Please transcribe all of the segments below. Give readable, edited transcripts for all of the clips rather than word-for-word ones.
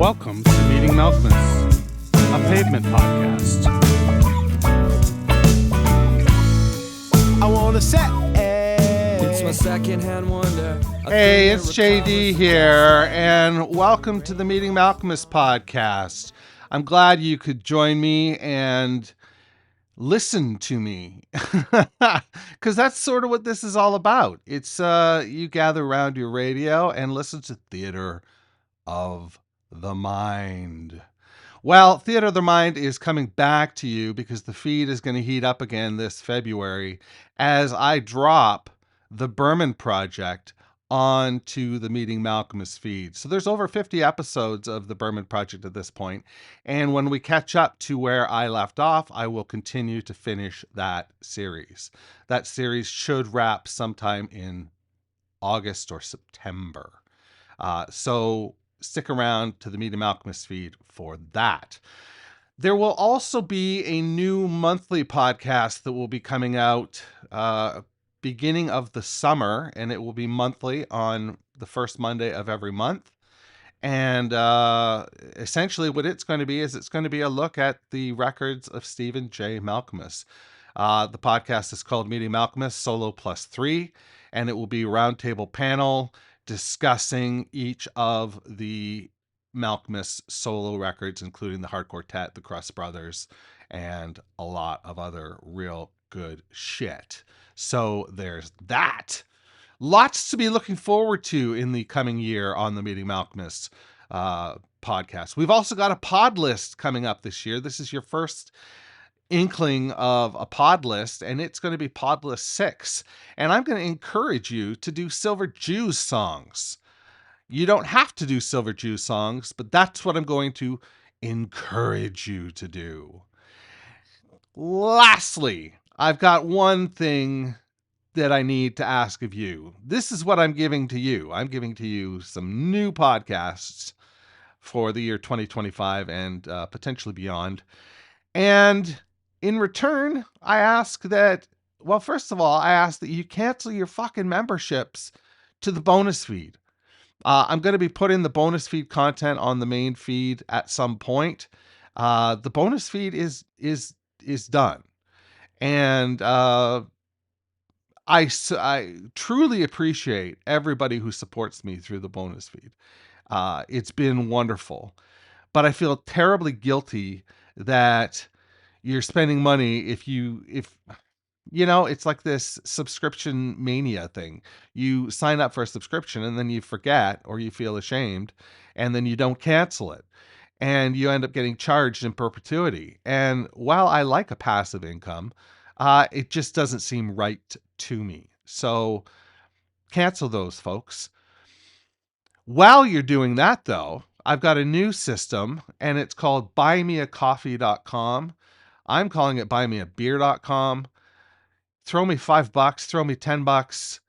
Welcome to Meeting Malkmus, a pavement podcast. I wanna say It's my second-hand wonder. Hey, it's JD here, and welcome to the Meeting Malkmus podcast. I'm glad you could join me and listen to me, because that's sort of what this is all about. It's you gather around your radio and listen to Theater of the Mind. Well, Theater of the Mind is coming back to you because the feed is going to heat up again this February as I drop the Berman Project onto the Meeting Malkmus feed. So there's over 50 episodes of the Berman Project at this point. And when we catch up to where I left off, I will continue to finish that series. That series should wrap sometime in August or September. So stick around to the Meeting Malkmus feed for that. There will also be a new monthly podcast that will be coming out beginning of the summer, and it will be monthly on the first Monday of every month. And essentially what it's going to be is it's going to be a look at the records of Stephen J. Malkmus. The podcast is called Meeting Malkmus Solo Plus 3, and it will be a roundtable panel discussing each of the Malkmus solo records, including the Hard Quartet, the Crust Brothers, and a lot of other real good shit. So there's that. Lots to be looking forward to in the coming year on the Meeting Malkmus podcast. We've also got a pod list coming up this year. This is your first inkling of a pod list, and it's going to be pod list 6. And I'm going to encourage you to do Silver Jews songs. You don't have to do Silver Jews songs, but that's what I'm going to encourage you to do. Lastly, I've got one thing that I need to ask of you. This is what I'm giving to you. I'm giving to you some new podcasts for the year 2025 and potentially beyond. And in return, I ask that, well, first of all, I ask that you cancel your fucking memberships to the bonus feed. I'm going to be putting the bonus feed content on the main feed at some point. The bonus feed is done. And I truly appreciate everybody who supports me through the bonus feed. It's been wonderful. But I feel terribly guilty that you're spending money if it's like this subscription mania thing. You sign up for a subscription and then you forget or you feel ashamed and then you don't cancel it and you end up getting charged in perpetuity. And while I like a passive income, it just doesn't seem right to me. So cancel those, folks. While you're doing that, though, I've got a new system and it's called buymeacoffee.com. I'm calling it buymeabeer.com. Throw me $5, throw me $10.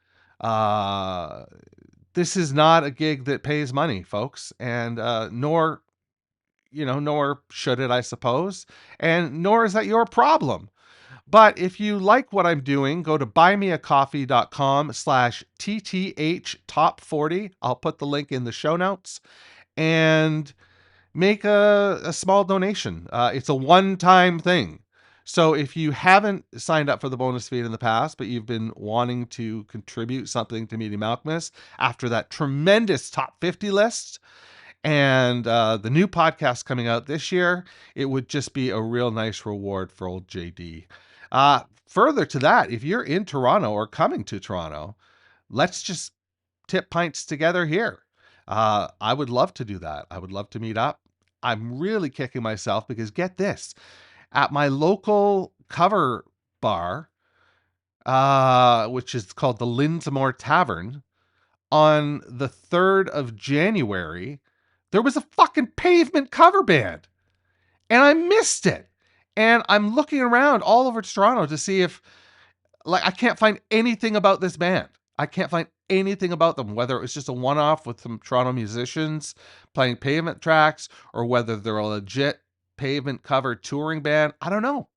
This is not a gig that pays money, folks, and nor should it, I suppose, and nor is that your problem. But if you like what I'm doing, go to buymeacoffee.com/TTH Top 40. I'll put the link in the show notes and make a small donation. It's a one-time thing. So if you haven't signed up for the bonus feed in the past, but you've been wanting to contribute something to Meeting Malkmus after that tremendous top 50 list and the new podcast coming out this year, it would just be a real nice reward for old JD. Further to that, if you're in Toronto or coming to Toronto, let's just tip pints together here. I would love to do that. I would love to meet up. I'm really kicking myself because get this, at my local cover bar, which is called the Linsmore Tavern, on the 3rd of January, there was a fucking Pavement cover band and I missed it. And I'm looking around all over Toronto to see if, I can't find anything about this band. I can't find anything about them, whether it was just a one-off with some Toronto musicians playing Pavement tracks or whether they're a legit Pavement cover touring band. I don't know,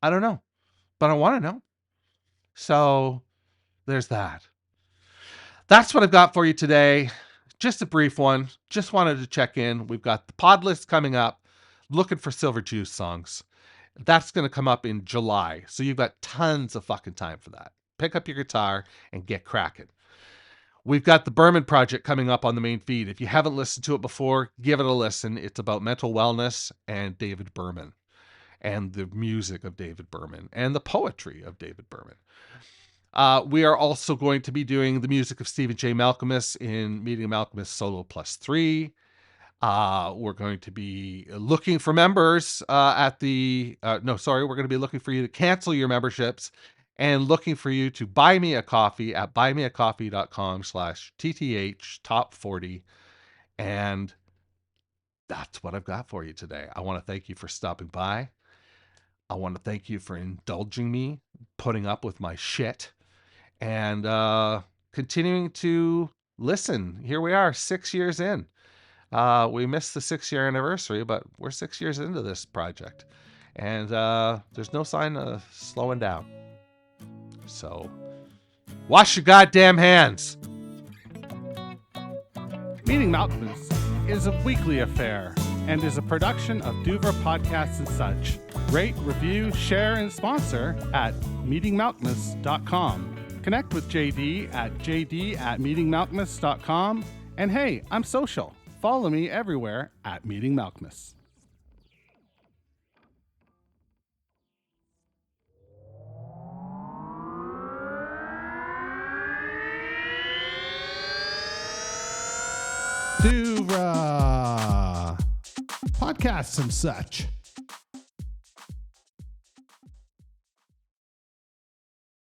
but I want to know. So there's that. That's what I've got for you today. just a brief one. Just wanted to check in. We've got the pod list coming up, looking for Silver Juice songs. That's going to come up in July. So you've got tons of fucking time for that. Pick up your guitar and get cracking. We've got the Berman Project coming up on the main feed. If you haven't listened to it before, give it a listen. It's about mental wellness and David Berman and the music of David Berman and the poetry of David Berman. We are also going to be doing the music of Stephen J. Malkmus in Meeting Malkmus Solo Plus 3. We're going to be looking for members we're going to be looking for you to cancel your memberships and looking for you to buy me a coffee at buymeacoffee.com/TTH top 40. And that's what I've got for you today. I want to thank you for stopping by. I want to thank you for indulging me, putting up with my shit, and continuing to listen. Here we are, 6 years in. We missed the 6-year anniversary, but we're 6 years into this project. And there's no sign of slowing down. So, wash your goddamn hands. Meeting Malkmus is a weekly affair and is a production of Duvra Podcasts and Such. Rate, review, share, and sponsor at meetingmalkmus.com. Connect with JD at jd@meetingmalkmus.com. And hey, I'm social. Follow me everywhere at Meeting Malkmus. Duvra Podcasts and Such.